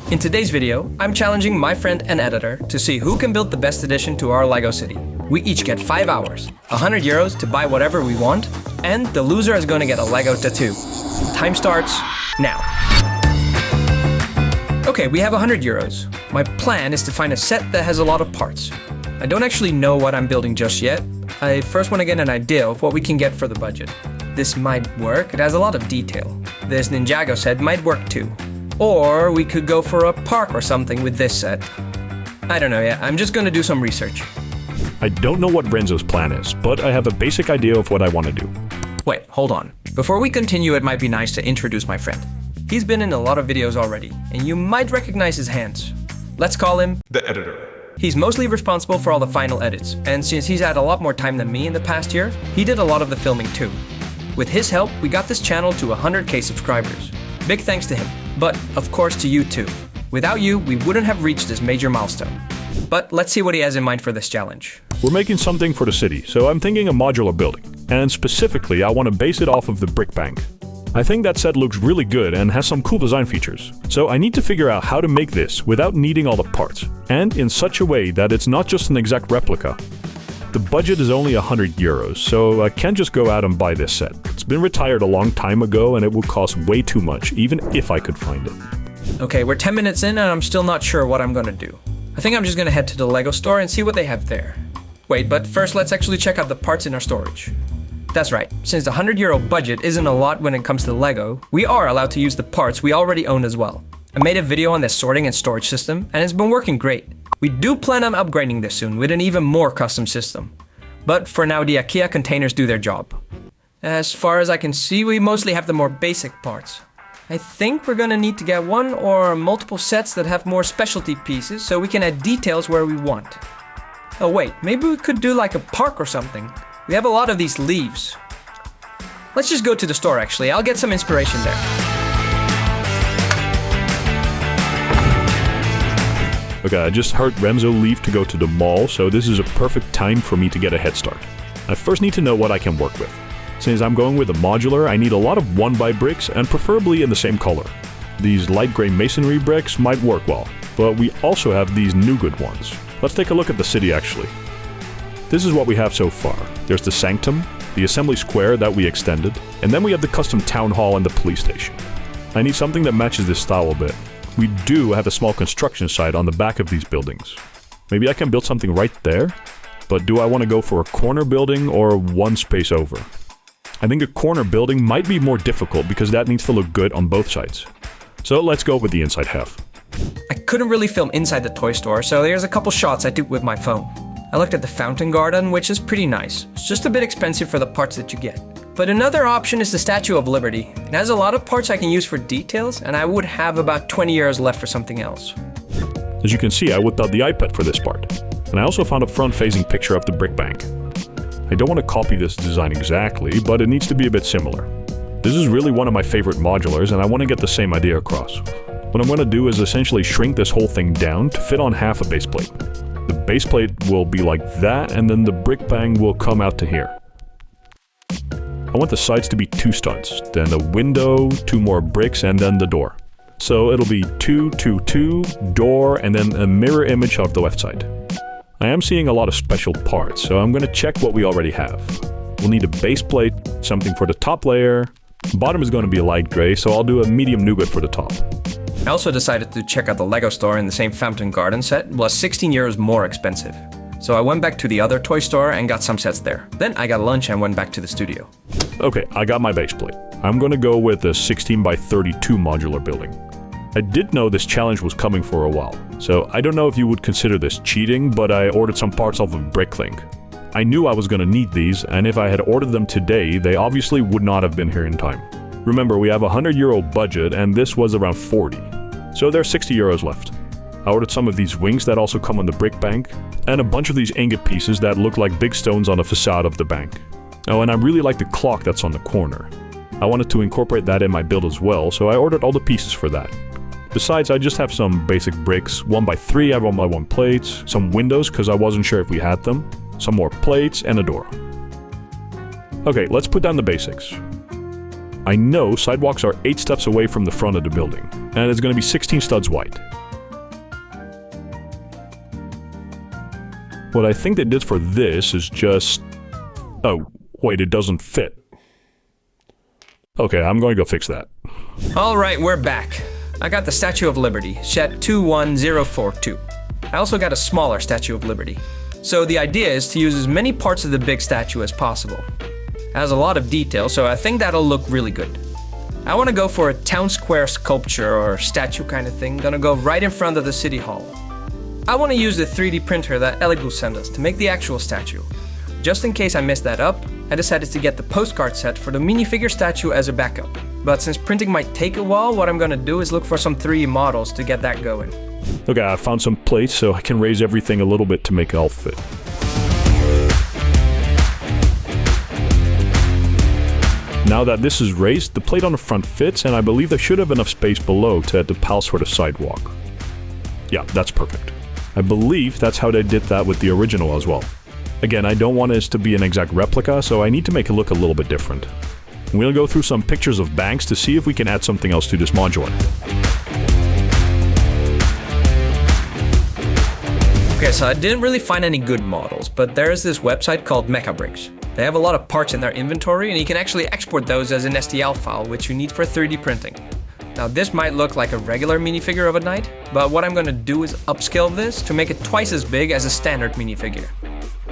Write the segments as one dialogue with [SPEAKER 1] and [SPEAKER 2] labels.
[SPEAKER 1] In today's video, I'm challenging my friend and editor to see who can build the best addition to our LEGO city. We each get 5 hours, 100 euros to buy whatever we want, and the loser is going to get a LEGO tattoo. Time starts now. Okay, we have 100 euros. My plan is to find a set that has a lot of parts. I don't actually know what I'm building just yet. I first want to get an idea of what we can get for the budget. This might work, it has a lot of detail. This Ninjago set might work too. Or we could go for a park or something with this set. I don't know yet, I'm just gonna do some research.
[SPEAKER 2] I don't know what Renzo's plan is, but I have a basic idea of what I want to do.
[SPEAKER 1] Wait, hold on. Before we continue, it might be nice to introduce my friend. He's been in a lot of videos already, and you might recognize his hands. Let's call him
[SPEAKER 3] the editor.
[SPEAKER 1] He's mostly responsible for all the final edits, and since he's had a lot more time than me in the past year, he did a lot of the filming too. With his help, we got this channel to 100k subscribers. Big thanks to him, but of course to you too. Without you, we wouldn't have reached this major milestone. But let's see what he has in mind for this challenge.
[SPEAKER 2] We're making something for the city, so I'm thinking a modular building. And specifically, I want to base it off of the brick bank. I think that set looks really good and has some cool design features. So I need to figure out how to make this without needing all the parts, and in such a way that it's not just an exact replica. The budget is only 100 euros, so I can't just go out and buy this set. It's been retired a long time ago and it would cost way too much, even if I could find it.
[SPEAKER 1] Okay, we're 10 minutes in and I'm still not sure what I'm gonna do. I think I'm just gonna head to the LEGO store and see what they have there. Wait, but first let's actually check out the parts in our storage. That's right, since the 100 euro budget isn't a lot when it comes to LEGO, we are allowed to use the parts we already own as well. I made a video on this sorting and storage system and it's been working great. We do plan on upgrading this soon with an even more custom system. But for now, the IKEA containers do their job. As far as I can see, we mostly have the more basic parts. I think we're gonna need to get one or multiple sets that have more specialty pieces so we can add details where we want. Oh wait, maybe we could do like a park or something. We have a lot of these leaves. Let's just go to the store actually, I'll get some inspiration there.
[SPEAKER 2] Okay, I just heard Renzo leave to go to the mall, so this is a perfect time for me to get a head start. I first need to know what I can work with. Since I'm going with a modular, I need a lot of 1x bricks and preferably in the same color. These light gray masonry bricks might work well, but we also have these Nugood ones. Let's take a look at the city actually. This is what we have so far. There's the Sanctum, the Assembly Square that we extended, and then we have the custom town hall and the police station. I need something that matches this style a bit. We do have a small construction site on the back of these buildings. Maybe I can build something right there, but do I want to go for a corner building or one space over? I think a corner building might be more difficult because that needs to look good on both sides. So let's go with the inside half.
[SPEAKER 1] I couldn't really film inside the toy store, so there's a couple shots I took with my phone. I looked at the fountain garden, which is pretty nice. It's just a bit expensive for the parts that you get. But another option is the Statue of Liberty. It has a lot of parts I can use for details, and I would have about 20 years left for something else.
[SPEAKER 2] As you can see, I whipped out the iPad for this part. And I also found a front-facing picture of the brick bank. I don't want to copy this design exactly, but it needs to be a bit similar. This is really one of my favorite modulars, and I want to get the same idea across. What I'm going to do is essentially shrink this whole thing down to fit on half a base plate. The base plate will be like that, and then the brick bank will come out to here. I want the sides to be 2 studs, then a window, 2 more bricks, and then the door. So it'll be 2, 2, 2, door, and then a mirror image of the left side. I am seeing a lot of special parts, so I'm gonna check what we already have. We'll need a base plate, something for the top layer. Bottom is gonna be a light gray, so I'll do a medium nougat for the top.
[SPEAKER 1] I also decided to check out the LEGO store in the same fountain garden set. It was 16 euros more expensive. So I went back to the other toy store and got some sets there. Then I got lunch and went back to the studio.
[SPEAKER 2] Okay, I got my base plate. I'm gonna go with a 16x32 modular building. I did know this challenge was coming for a while, so I don't know if you would consider this cheating, but I ordered some parts off of Bricklink. I knew I was gonna need these, and if I had ordered them today, they obviously would not have been here in time. Remember, we have a 100 euro budget, and this was around 40. So there's 60 euros left. I ordered some of these wings that also come on the brick bank, and a bunch of these ingot pieces that look like big stones on the facade of the bank. Oh, and I really like the clock that's on the corner. I wanted to incorporate that in my build as well, so I ordered all the pieces for that. Besides, I just have some basic bricks, 1x3 and 1x1 plates, some windows because I wasn't sure if we had them, some more plates, and a door. Okay, let's put down the basics. I know sidewalks are 8 steps away from the front of the building, and it's going to be 16 studs wide. What I think they did for this is just... Oh, wait, it doesn't fit. Okay, I'm going to go fix that.
[SPEAKER 1] Alright, we're back. I got the Statue of Liberty, Shet 21042. I also got a smaller Statue of Liberty. So the idea is to use as many parts of the big statue as possible. It has a lot of detail, so I think that'll look really good. I want to go for a town square sculpture or statue kind of thing, gonna go right in front of the city hall. I want to use the 3D printer that Elegoo sent us to make the actual statue. Just in case I messed that up, I decided to get the postcard set for the minifigure statue as a backup. But since printing might take a while, what I'm gonna do is look for some 3D models to get that going.
[SPEAKER 2] Okay, I found some plates so I can raise everything a little bit to make it all fit. Now that this is raised, the plate on the front fits, and I believe there should have enough space below to add the pals for the sidewalk. Yeah, that's perfect. I believe that's how they did that with the original as well. Again, I don't want this to be an exact replica, so I need to make it look a little bit different. We'll go through some pictures of banks to see if we can add something else to this modular.
[SPEAKER 1] Okay, so I didn't really find any good models, but there is this website called Mechabricks. They have a lot of parts in their inventory, and you can actually export those as an STL file, which you need for 3D printing. Now this might look like a regular minifigure of a knight, but what I'm gonna do is upscale this to make it twice as big as a standard minifigure.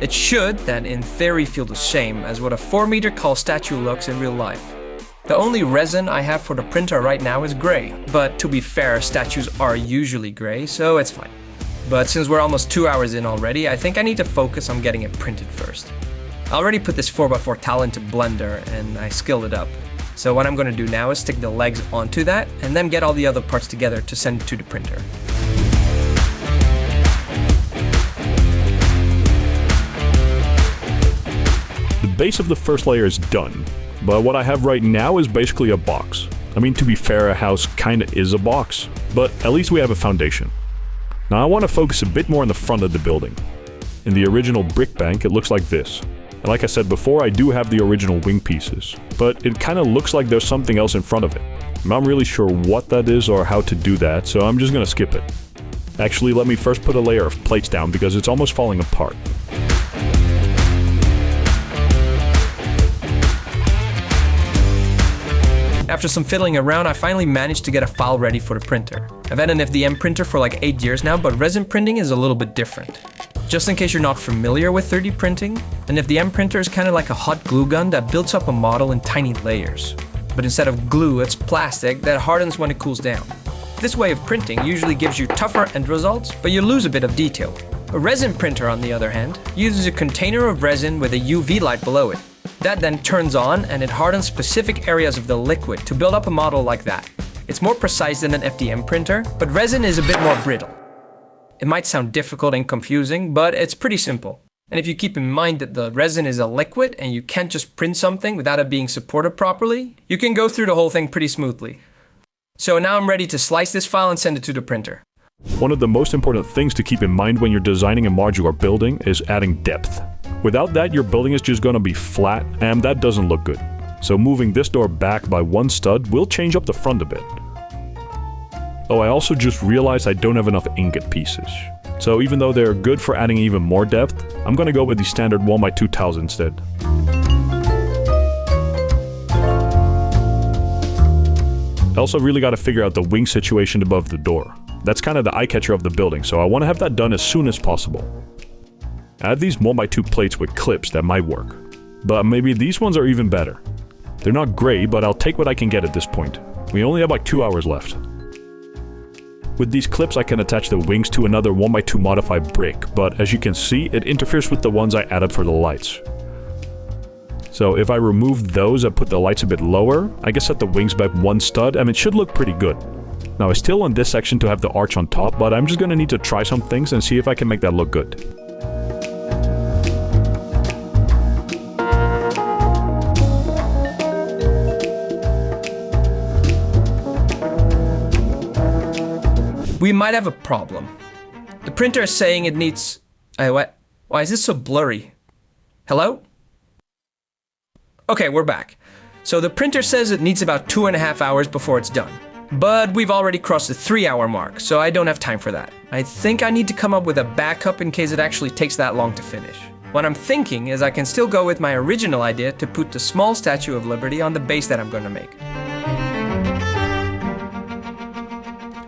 [SPEAKER 1] It should then in theory feel the same as what a 4-meter tall statue looks in real life. The only resin I have for the printer right now is gray, but to be fair, statues are usually gray, so it's fine. But since we're almost 2 hours in already, I think I need to focus on getting it printed first. I already put this 4x4 tile into Blender and I scaled it up. So what I'm going to do now is stick the legs onto that and then get all the other parts together to send to the printer.
[SPEAKER 2] The base of the first layer is done, but what I have right now is basically a box. I mean, to be fair, a house kinda is a box, but at least we have a foundation. Now I want to focus a bit more on the front of the building. In the original brick bank, it looks like this. And like I said before, I do have the original wing pieces, but it kind of looks like there's something else in front of it. I'm not really sure what that is or how to do that, so I'm just gonna skip it. Actually, let me first put a layer of plates down because it's almost falling apart.
[SPEAKER 1] After some fiddling around, I finally managed to get a file ready for the printer. I've had an FDM printer for like 8 years now, but resin printing is a little bit different. Just in case you're not familiar with 3D printing, an FDM printer is kind of like a hot glue gun that builds up a model in tiny layers. But instead of glue, it's plastic that hardens when it cools down. This way of printing usually gives you tougher end results, but you lose a bit of detail. A resin printer, on the other hand, uses a container of resin with a UV light below it. That then turns on and it hardens specific areas of the liquid to build up a model like that. It's more precise than an FDM printer, but resin is a bit more brittle. It might sound difficult and confusing, but it's pretty simple. And if you keep in mind that the resin is a liquid and you can't just print something without it being supported properly, you can go through the whole thing pretty smoothly. So now I'm ready to slice this file and send it to the printer.
[SPEAKER 2] One of the most important things to keep in mind when you're designing a modular building is adding depth. Without that, your building is just gonna be flat, and that doesn't look good. So moving this door back by one stud will change up the front a bit. Oh, I also just realized I don't have enough ingot pieces. So even though they're good for adding even more depth, I'm gonna go with the standard 1x2 tiles instead. I also really gotta figure out the wing situation above the door. That's kind of the eye-catcher of the building, so I want to have that done as soon as possible. I have these 1x2 plates with clips that might work, but maybe these ones are even better. They're not great, but I'll take what I can get at this point. We only have like 2 hours left. With these clips I can attach the wings to another 1x2 modified brick, but as you can see, it interferes with the ones I added for the lights. So if I remove those and put the lights a bit lower, I can set the wings back one stud and it should look pretty good. Now I still want this section to have the arch on top, but I'm just gonna need to try some things and see if I can make that look good.
[SPEAKER 1] We might have a problem. The printer is saying it needs... what? Why is this so blurry? Hello? Okay, we're back. So the printer says it needs about 2.5 hours before it's done. But we've already crossed the 3-hour mark, so I don't have time for that. I think I need to come up with a backup in case it actually takes that long to finish. What I'm thinking is I can still go with my original idea to put the small Statue of Liberty on the base that I'm going to make.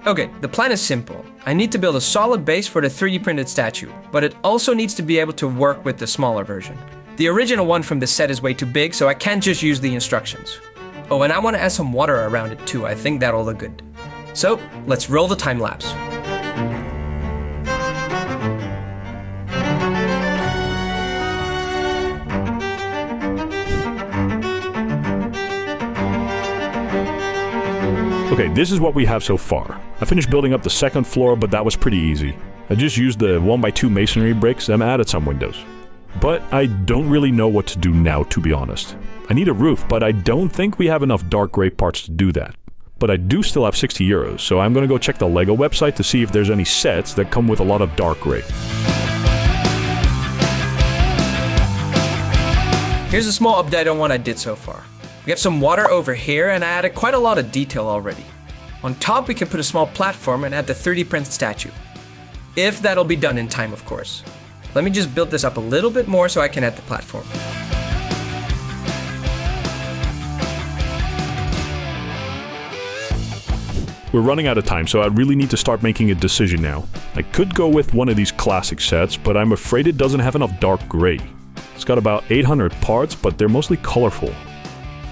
[SPEAKER 1] Okay, the plan is simple. I need to build a solid base for the 3D printed statue, but it also needs to be able to work with the smaller version. The original one from the set is way too big, so I can't just use the instructions. Oh, and I want to add some water around it too. I think that'll look good. So, let's roll the time lapse.
[SPEAKER 2] Okay, this is what we have so far. I finished building up the second floor, but that was pretty easy. I just used the 1x2 masonry bricks and added some windows. But I don't really know what to do now, to be honest. I need a roof, but I don't think we have enough dark gray parts to do that. But I do still have 60 euros, so I'm gonna go check the LEGO website to see if there's any sets that come with a lot of dark gray.
[SPEAKER 1] Here's a small update on what I did so far. We have some water over here, and I added quite a lot of detail already. On top, we can put a small platform and add the 3D printed statue. If that'll be done in time, of course. Let me just build this up a little bit more so I can add the platform.
[SPEAKER 2] We're running out of time, so I really need to start making a decision now. I could go with one of these classic sets, but I'm afraid it doesn't have enough dark gray. It's got about 800 parts, but they're mostly colorful.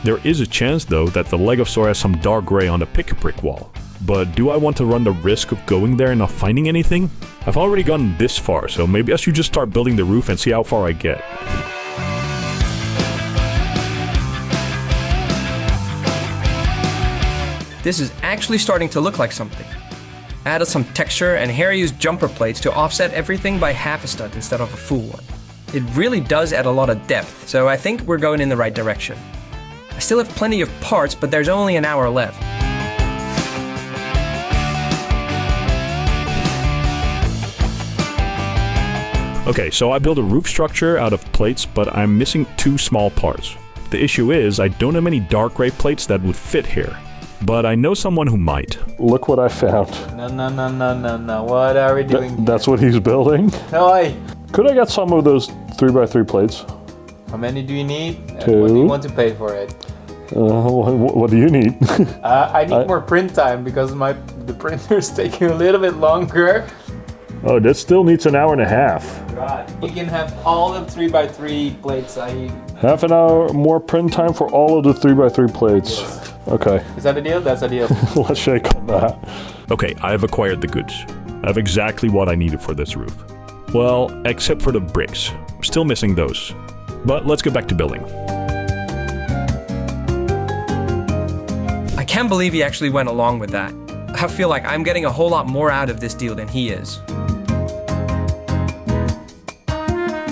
[SPEAKER 2] There is a chance, though, that the LEGO store has some dark gray on the pick-a-brick wall. But do I want to run the risk of going there and not finding anything? I've already gone this far, so maybe I should just start building the roof and see how far I get.
[SPEAKER 1] This is actually starting to look like something. I added some texture, and here I used jumper plates to offset everything by half a stud instead of a full one. It really does add a lot of depth, so I think we're going in the right direction. I still have plenty of parts, but there's only an hour left.
[SPEAKER 2] Okay, so I built a roof structure out of plates, but I'm missing 2 small parts. The issue is, I don't have any dark gray plates that would fit here. But I know someone who might.
[SPEAKER 3] Look what I found.
[SPEAKER 4] No. What are we doing?
[SPEAKER 3] That's what he's building.
[SPEAKER 4] Oi!
[SPEAKER 3] Could I get some of those 3x3 plates?
[SPEAKER 4] How many do you need? And
[SPEAKER 3] 2.
[SPEAKER 4] what do you want to pay for it?
[SPEAKER 3] What do you need?
[SPEAKER 4] I need more print time because the printer is taking a little bit longer.
[SPEAKER 3] Oh, that still needs an hour and a half.
[SPEAKER 4] Right. You can have all the 3x3 plates I need.
[SPEAKER 3] Half an hour more print time for all of the 3x3 plates.
[SPEAKER 4] Yes.
[SPEAKER 3] Okay,
[SPEAKER 4] Is that a deal? That's a deal.
[SPEAKER 3] let's shake on that.
[SPEAKER 2] Okay, I have acquired the goods. I have exactly what I needed for this roof. Well, except for the bricks. I'm still missing those. But let's get back to building.
[SPEAKER 1] I can't believe he actually went along with that. I feel like I'm getting a whole lot more out of this deal than he is.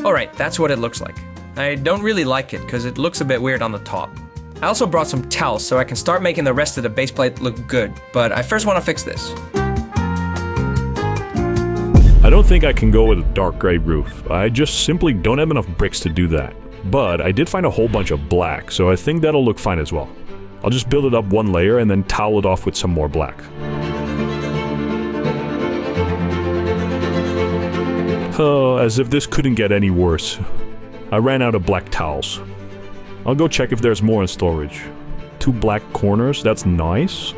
[SPEAKER 1] Alright, that's what it looks like. I don't really like it because it looks a bit weird on the top. I also brought some towels so I can start making the rest of the base plate look good, but I first want to fix this.
[SPEAKER 2] I don't think I can go with a dark gray roof. I just simply don't have enough bricks to do that. But I did find a whole bunch of black, so I think that'll look fine as well. I'll just build it up one layer and then towel it off with some more black. Oh, as if this couldn't get any worse. I ran out of black towels. I'll go check if there's more in storage. 2 black corners, that's nice.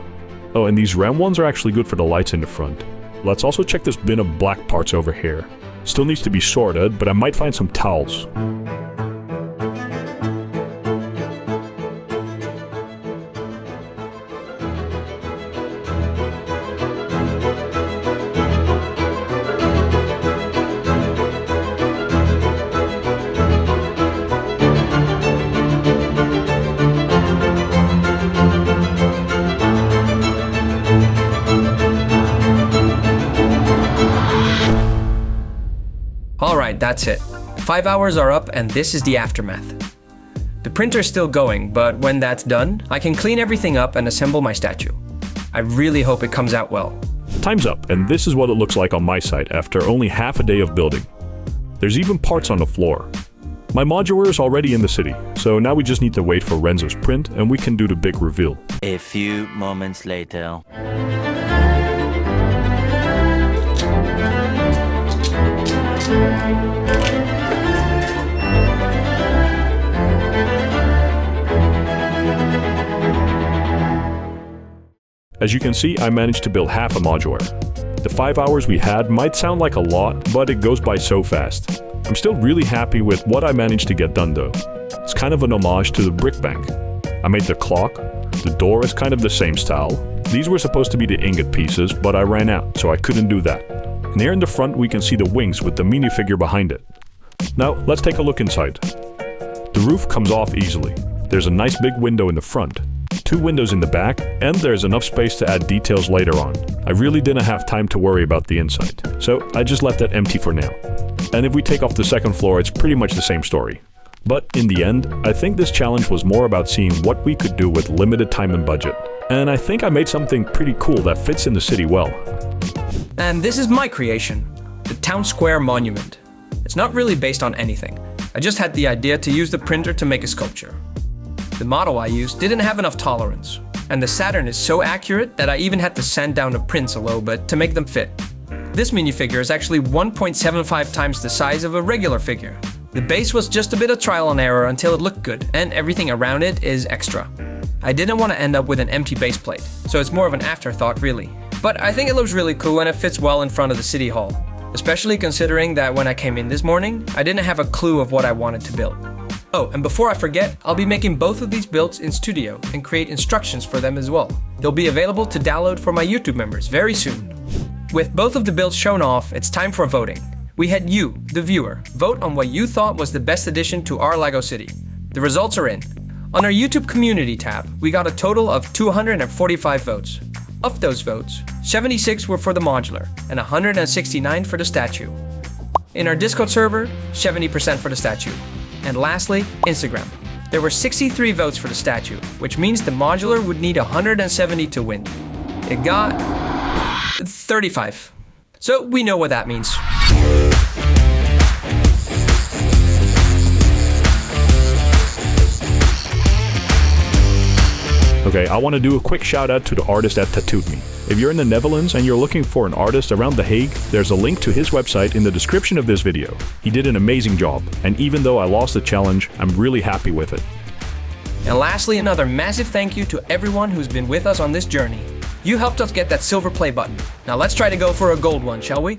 [SPEAKER 2] Oh, and these round ones are actually good for the lights in the front. Let's also check this bin of black parts over here. Still needs to be sorted, but I might find some towels.
[SPEAKER 1] Alright, that's it. 5 hours are up and this is the aftermath. The printer's still going, but when that's done, I can clean everything up and assemble my statue. I really hope it comes out well.
[SPEAKER 2] Time's up, and this is what it looks like on my site after only half a day of building. There's even parts on the floor. My modular is already in the city, so now we just need to wait for Renzo's print and we can do the big reveal.
[SPEAKER 5] A few moments later.
[SPEAKER 2] As you can see, I managed to build half a modular. The 5 hours we had might sound like a lot, but it goes by so fast. I'm still really happy with what I managed to get done though. It's kind of an homage to the brick bank. I made the clock, the door is kind of the same style. These were supposed to be the ingot pieces, but I ran out, so I couldn't do that. And here in the front we can see the wings with the minifigure behind it. Now, let's take a look inside. The roof comes off easily. There's a nice big window in the front, 2 windows in the back, and there's enough space to add details later on. I really didn't have time to worry about the inside, so I just left that empty for now. And if we take off the second floor, it's pretty much the same story. But in the end, I think this challenge was more about seeing what we could do with limited time and budget. And I think I made something pretty cool that fits in the city well.
[SPEAKER 1] And this is my creation, the Town Square Monument. It's not really based on anything. I just had the idea to use the printer to make a sculpture. The model I used didn't have enough tolerance, and the Saturn is so accurate that I even had to sand down the prints a little bit to make them fit. This minifigure is actually 1.75 times the size of a regular figure. The base was just a bit of trial and error until it looked good, and everything around it is extra. I didn't want to end up with an empty base plate, so it's more of an afterthought really. But I think it looks really cool and it fits well in front of the city hall, especially considering that when I came in this morning, I didn't have a clue of what I wanted to build. Oh, and before I forget, I'll be making both of these builds in Studio and create instructions for them as well. They'll be available to download for my YouTube members very soon. With both of the builds shown off, it's time for voting. We had you, the viewer, vote on what you thought was the best addition to our LEGO city. The results are in. On our YouTube community tab, we got a total of 245 votes. Of those votes, 76 were for the modular and 169 for the statue. In our Discord server, 70% for the statue. And lastly, Instagram. There were 63 votes for the statue, which means the modular would need 170 to win. It got 35. So we know what that means.
[SPEAKER 2] Okay, I want to do a quick shout out to the artist that tattooed me. If you're in the Netherlands and you're looking for an artist around The Hague, there's a link to his website in the description of this video. He did an amazing job, and even though I lost the challenge, I'm really happy with it.
[SPEAKER 1] And lastly, another massive thank you to everyone who's been with us on this journey. You helped us get that silver play button. Now let's try to go for a gold one, shall we?